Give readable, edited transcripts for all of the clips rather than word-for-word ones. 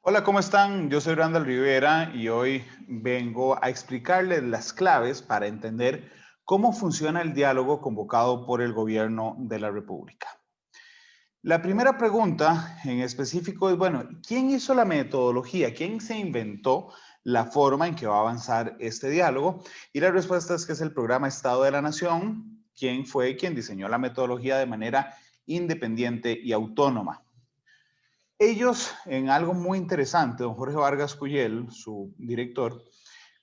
Hola, ¿cómo están? Yo soy Randall Rivera y hoy vengo a explicarles las claves para entender cómo funciona el diálogo convocado por el gobierno de la República. La primera pregunta en específico es, bueno, ¿quién hizo la metodología? ¿Quién se inventó la forma en que va a avanzar este diálogo? Y la respuesta es que es el programa Estado de la Nación, quien fue quien diseñó la metodología de manera independiente y autónoma. Ellos, en algo muy interesante, don Jorge Vargas Cuyel, su director,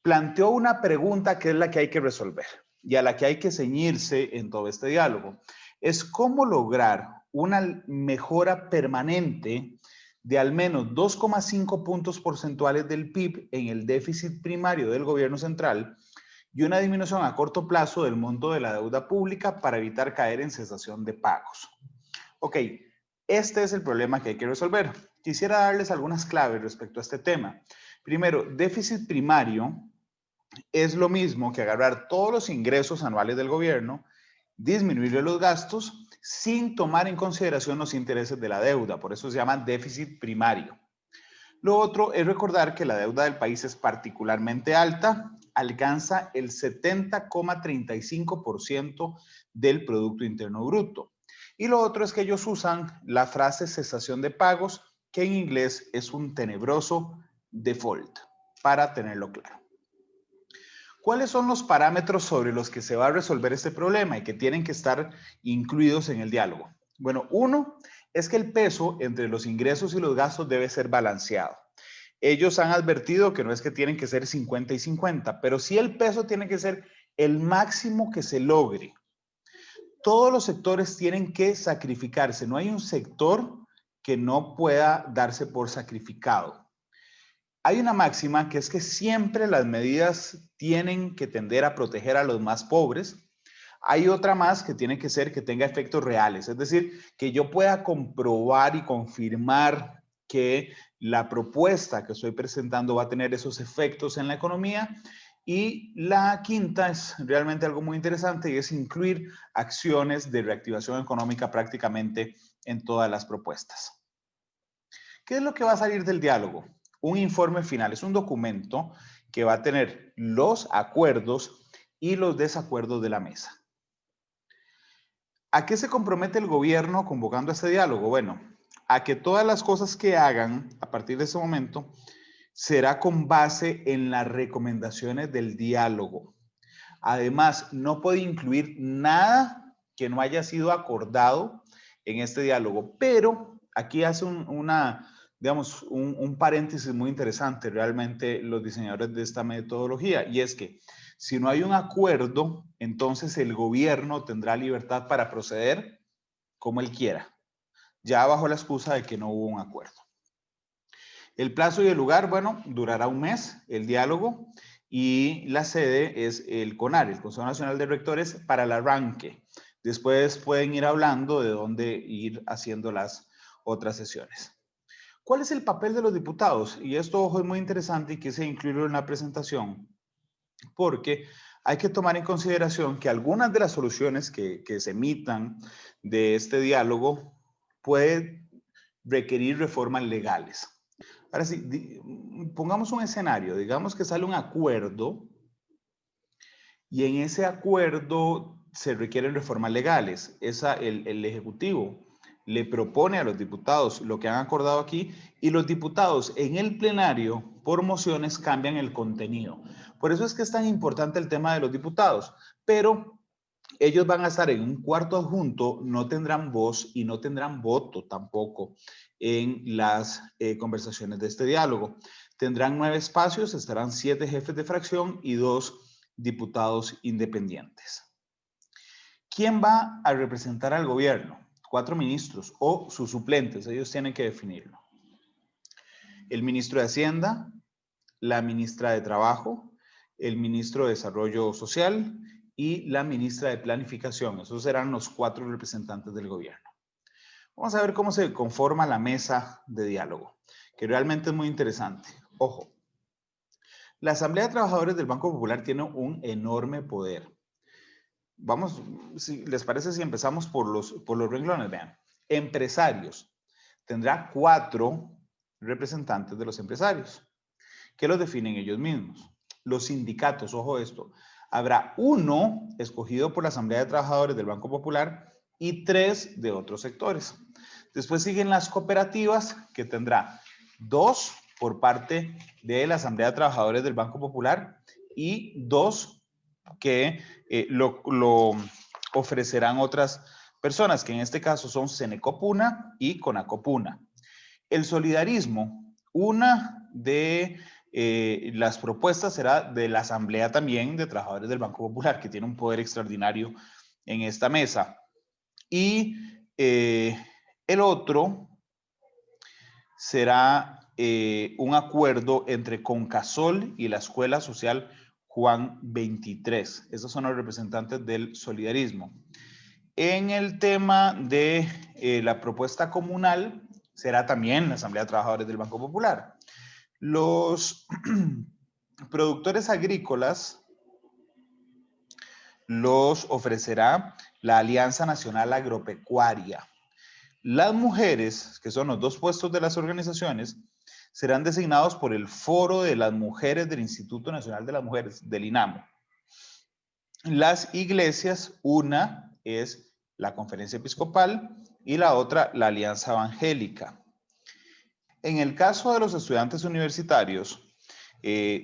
planteó una pregunta que es la que hay que resolver y a la que hay que ceñirse en todo este diálogo. Es cómo lograr una mejora permanente de al menos 2,5 puntos porcentuales del PIB en el déficit primario del gobierno central y una disminución a corto plazo del monto de la deuda pública para evitar caer en cesación de pagos. Ok, este es el problema que hay que resolver. Quisiera darles algunas claves respecto a este tema. Primero, déficit primario es lo mismo que agarrar todos los ingresos anuales del gobierno, disminuirle los gastos sin tomar en consideración los intereses de la deuda. Por eso se llama déficit primario. Lo otro es recordar que la deuda del país es particularmente alta, alcanza el 70,35% del Producto Interno Bruto. Y lo otro es que ellos usan la frase cesación de pagos, que en inglés es un tenebroso default, para tenerlo claro. ¿Cuáles son los parámetros sobre los que se va a resolver este problema y que tienen que estar incluidos en el diálogo? Bueno, uno es que el peso entre los ingresos y los gastos debe ser balanceado. Ellos han advertido que no es que tienen que ser 50 y 50, pero sí el peso tiene que ser el máximo que se logre. Todos los sectores tienen que sacrificarse. No hay un sector que no pueda darse por sacrificado. Hay una máxima que es que siempre las medidas tienen que tender a proteger a los más pobres. Hay otra más que tiene que ser que tenga efectos reales, es decir, que yo pueda comprobar y confirmar que la propuesta que estoy presentando va a tener esos efectos en la economía. Y la quinta es realmente algo muy interesante y es incluir acciones de reactivación económica prácticamente en todas las propuestas. ¿Qué es lo que va a salir del diálogo? Un informe final, es un documento que va a tener los acuerdos y los desacuerdos de la mesa. ¿A qué se compromete el gobierno convocando este diálogo? Bueno, a que todas las cosas que hagan a partir de ese momento será con base en las recomendaciones del diálogo. Además, no puede incluir nada que no haya sido acordado en este diálogo, pero aquí hace digamos, un paréntesis muy interesante realmente los diseñadores de esta metodología, y es que si no hay un acuerdo, entonces el gobierno tendrá libertad para proceder como él quiera, ya bajo la excusa de que no hubo un acuerdo. El plazo y el lugar, bueno, durará un mes el diálogo y la sede es el CONAR, el Consejo Nacional de Rectores, para el arranque. Después pueden ir hablando de dónde ir haciendo las otras sesiones. ¿Cuál es el papel de los diputados? Y esto, ojo, es muy interesante y quise incluirlo en la presentación, porque hay que tomar en consideración que algunas de las soluciones que se emitan de este diálogo pueden requerir reformas legales. Ahora sí, pongamos un escenario, digamos que sale un acuerdo y en ese acuerdo se requieren reformas legales. El Ejecutivo le propone a los diputados lo que han acordado aquí y los diputados en el plenario por mociones cambian el contenido. Por eso es que es tan importante el tema de los diputados, pero ellos van a estar en un cuarto adjunto, no tendrán voz y no tendrán voto tampoco en las conversaciones de este diálogo. Tendrán 9 espacios, estarán 7 jefes de fracción y 2 diputados independientes. ¿Quién va a representar al gobierno? 4 ministros o sus suplentes, ellos tienen que definirlo. El ministro de Hacienda, la ministra de Trabajo, el ministro de Desarrollo Social y la ministra de Planificación. Esos serán los 4 representantes del gobierno. Vamos a ver cómo se conforma la mesa de diálogo, que realmente es muy interesante. Ojo, la Asamblea de Trabajadores del Banco Popular tiene un enorme poder. Vamos, si les parece si empezamos por los renglones, vean. Empresarios, tendrá 4 representantes de los empresarios, que los definen ellos mismos. Los sindicatos, ojo esto, habrá uno escogido por la Asamblea de Trabajadores del Banco Popular y 3 de otros sectores. Después siguen las cooperativas, que tendrá 2 por parte de la Asamblea de Trabajadores del Banco Popular y 2 que lo ofrecerán otras personas, que en este caso son Senecopuna y Conacopuna. El solidarismo, una de las propuestas será de la Asamblea también de Trabajadores del Banco Popular, que tiene un poder extraordinario en esta mesa. Y el otro será un acuerdo entre Concasol y la Escuela Social Juan 23. Esos son los representantes del solidarismo. En el tema de la propuesta comunal, será también la Asamblea de Trabajadores del Banco Popular. Los productores agrícolas los ofrecerá la Alianza Nacional Agropecuaria. Las mujeres, que son los 2 puestos de las organizaciones, serán designados por el Foro de las Mujeres del Instituto Nacional de las Mujeres, del INAMO. Las iglesias, una es la Conferencia Episcopal y la otra la Alianza Evangélica. En el caso de los estudiantes universitarios,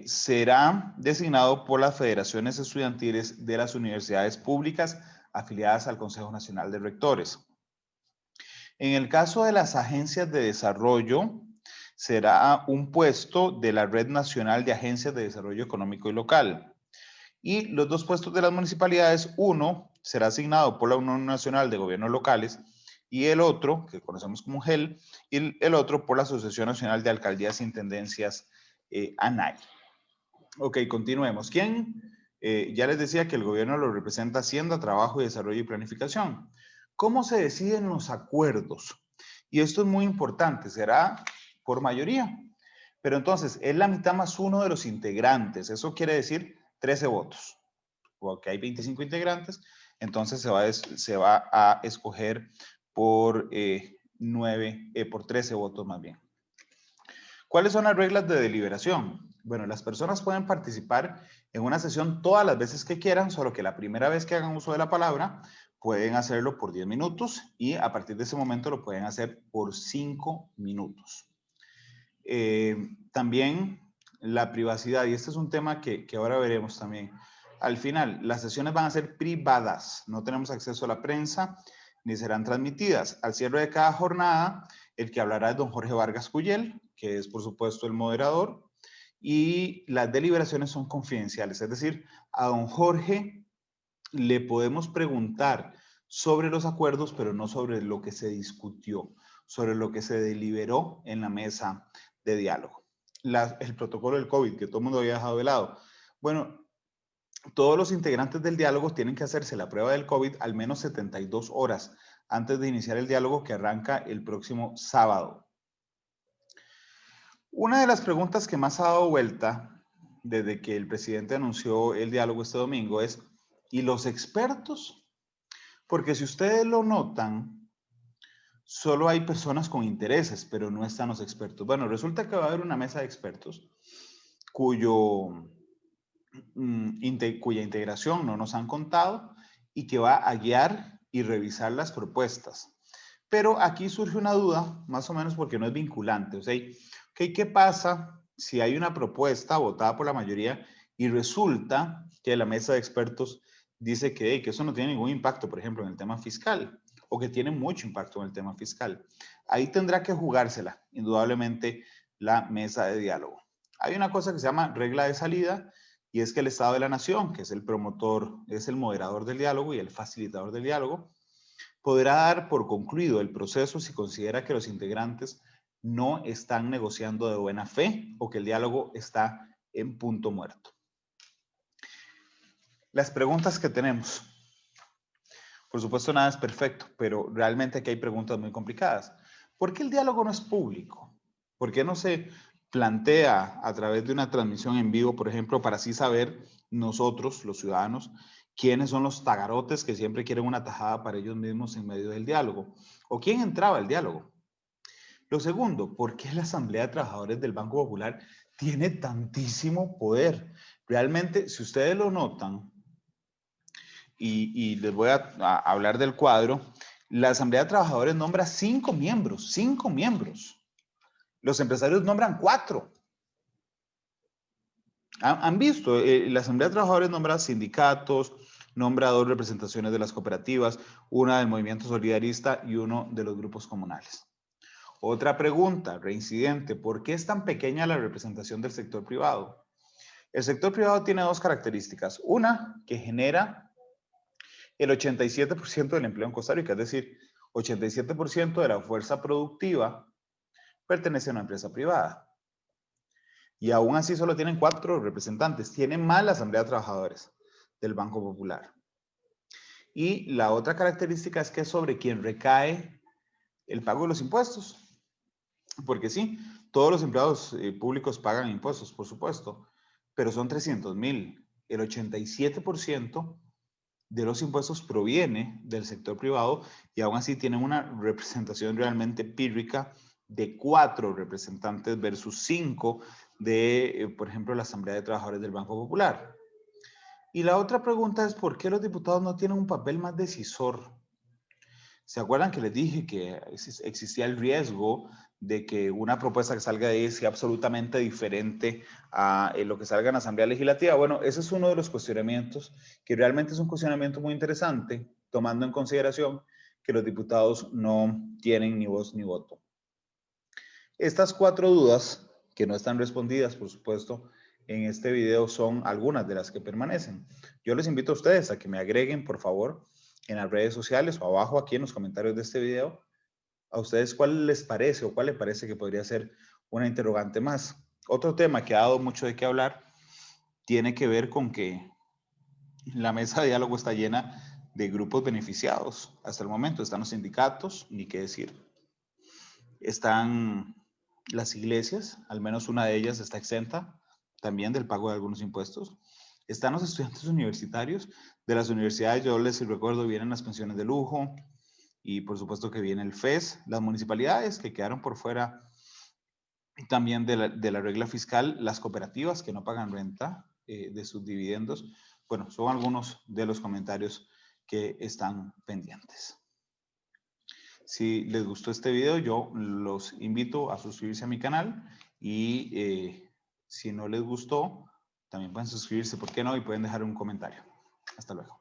será designado por las federaciones estudiantiles de las universidades públicas afiliadas al Consejo Nacional de Rectores. En el caso de las agencias de desarrollo, será un puesto de la Red Nacional de Agencias de Desarrollo Económico y Local. Y los 2 puestos de las municipalidades, uno será asignado por la Unión Nacional de Gobiernos Locales y el otro, que conocemos como GEL, y el otro por la Asociación Nacional de Alcaldías e Intendencias, ANAI. Ok, continuemos. ¿Quién? Ya les decía que el gobierno lo representa Hacienda, Trabajo y Desarrollo y Planificación. ¿Cómo se deciden los acuerdos? Y esto es muy importante, será por mayoría. Pero entonces, es la mitad más uno de los integrantes. Eso quiere decir 13 votos. Porque hay 25 integrantes, entonces se va a escoger por 13 votos más bien. ¿Cuáles son las reglas de deliberación? Bueno, las personas pueden participar en una sesión todas las veces que quieran, solo que la primera vez que hagan uso de la palabra pueden hacerlo por 10 minutos y a partir de ese momento lo pueden hacer por 5 minutos. También la privacidad, y este es un tema que ahora veremos también. Al final, las sesiones van a ser privadas, no tenemos acceso a la prensa, ni serán transmitidas. Al cierre de cada jornada, el que hablará es don Jorge Vargas Cuyel, que es por supuesto el moderador, y las deliberaciones son confidenciales, es decir, a don Jorge le podemos preguntar sobre los acuerdos, pero no sobre lo que se discutió, sobre lo que se deliberó en la mesa de diálogo. El protocolo del COVID, que todo el mundo había dejado de lado. Bueno, todos los integrantes del diálogo tienen que hacerse la prueba del COVID al menos 72 horas antes de iniciar el diálogo que arranca el próximo sábado. Una de las preguntas que más ha dado vuelta desde que el presidente anunció el diálogo este domingo es, ¿y los expertos? Porque si ustedes lo notan, solo hay personas con intereses, pero no están los expertos. Bueno, resulta que va a haber una mesa de expertos cuya integración no nos han contado y que va a guiar y revisar las propuestas. Pero aquí surge una duda, más o menos porque no es vinculante. O sea, ¿qué pasa si hay una propuesta votada por la mayoría y resulta que la mesa de expertos dice que eso no tiene ningún impacto, por ejemplo, en el tema fiscal, o que tiene mucho impacto en el tema fiscal? Ahí tendrá que jugársela, indudablemente, la mesa de diálogo. Hay una cosa que se llama regla de salida, y es que el Estado de la Nación, que es el promotor, es el moderador del diálogo y el facilitador del diálogo, podrá dar por concluido el proceso si considera que los integrantes no están negociando de buena fe o que el diálogo está en punto muerto. Las preguntas que tenemos. Por supuesto, nada es perfecto, pero realmente aquí hay preguntas muy complicadas. ¿Por qué el diálogo no es público? ¿Por qué no se plantea a través de una transmisión en vivo, por ejemplo, para así saber nosotros, los ciudadanos, quiénes son los tagarotes que siempre quieren una tajada para ellos mismos en medio del diálogo? ¿O quién entraba al diálogo? Lo segundo, ¿por qué la Asamblea de Trabajadores del Banco Popular tiene tantísimo poder? Realmente, si ustedes lo notan, y les voy a hablar del cuadro, la Asamblea de Trabajadores nombra 5 miembros, 5 miembros. Los empresarios nombran 4. ¿Han visto? La Asamblea de Trabajadores nombra sindicatos, nombra 2 representaciones de las cooperativas, una del movimiento solidarista y uno de los grupos comunales. Otra pregunta, reincidente, ¿por qué es tan pequeña la representación del sector privado? El sector privado tiene 2 características. Una, que genera el 87% del empleo en Costa Rica, es decir, 87% de la fuerza productiva pertenece a una empresa privada. Y aún así solo tienen 4 representantes. Tienen más la Asamblea de Trabajadores del Banco Popular. Y la otra característica es que es sobre quien recae el pago de los impuestos. Porque sí, todos los empleados públicos pagan impuestos, por supuesto, pero son 300,000. El 87% de los impuestos proviene del sector privado y aún así tienen una representación realmente pírrica de 4 representantes versus 5 de, por ejemplo, la Asamblea de Trabajadores del Banco Popular. Y la otra pregunta es, ¿por qué los diputados no tienen un papel más decisor? ¿Se acuerdan que les dije que existía el riesgo de que una propuesta que salga de ahí sea absolutamente diferente a lo que salga en la Asamblea Legislativa? Bueno, ese es uno de los cuestionamientos que realmente es un cuestionamiento muy interesante, tomando en consideración que los diputados no tienen ni voz ni voto. Estas 4 dudas, que no están respondidas, por supuesto, en este video son algunas de las que permanecen. Yo les invito a ustedes a que me agreguen, por favor, en las redes sociales o abajo aquí en los comentarios de este video, a ustedes cuál les parece o cuál les parece que podría ser una interrogante más. Otro tema que ha dado mucho de qué hablar tiene que ver con que la mesa de diálogo está llena de grupos beneficiados. Hasta el momento están los sindicatos, ni qué decir. Están las iglesias, al menos una de ellas está exenta también del pago de algunos impuestos. Están los estudiantes universitarios. De las universidades, yo les recuerdo, vienen las pensiones de lujo y por supuesto que viene el FES, las municipalidades que quedaron por fuera también de la regla fiscal, las cooperativas que no pagan renta de sus dividendos. Bueno, son algunos de los comentarios que están pendientes. Si les gustó este video, yo los invito a suscribirse a mi canal y si no les gustó, también pueden suscribirse, ¿por qué no? Y pueden dejar un comentario. Hasta luego.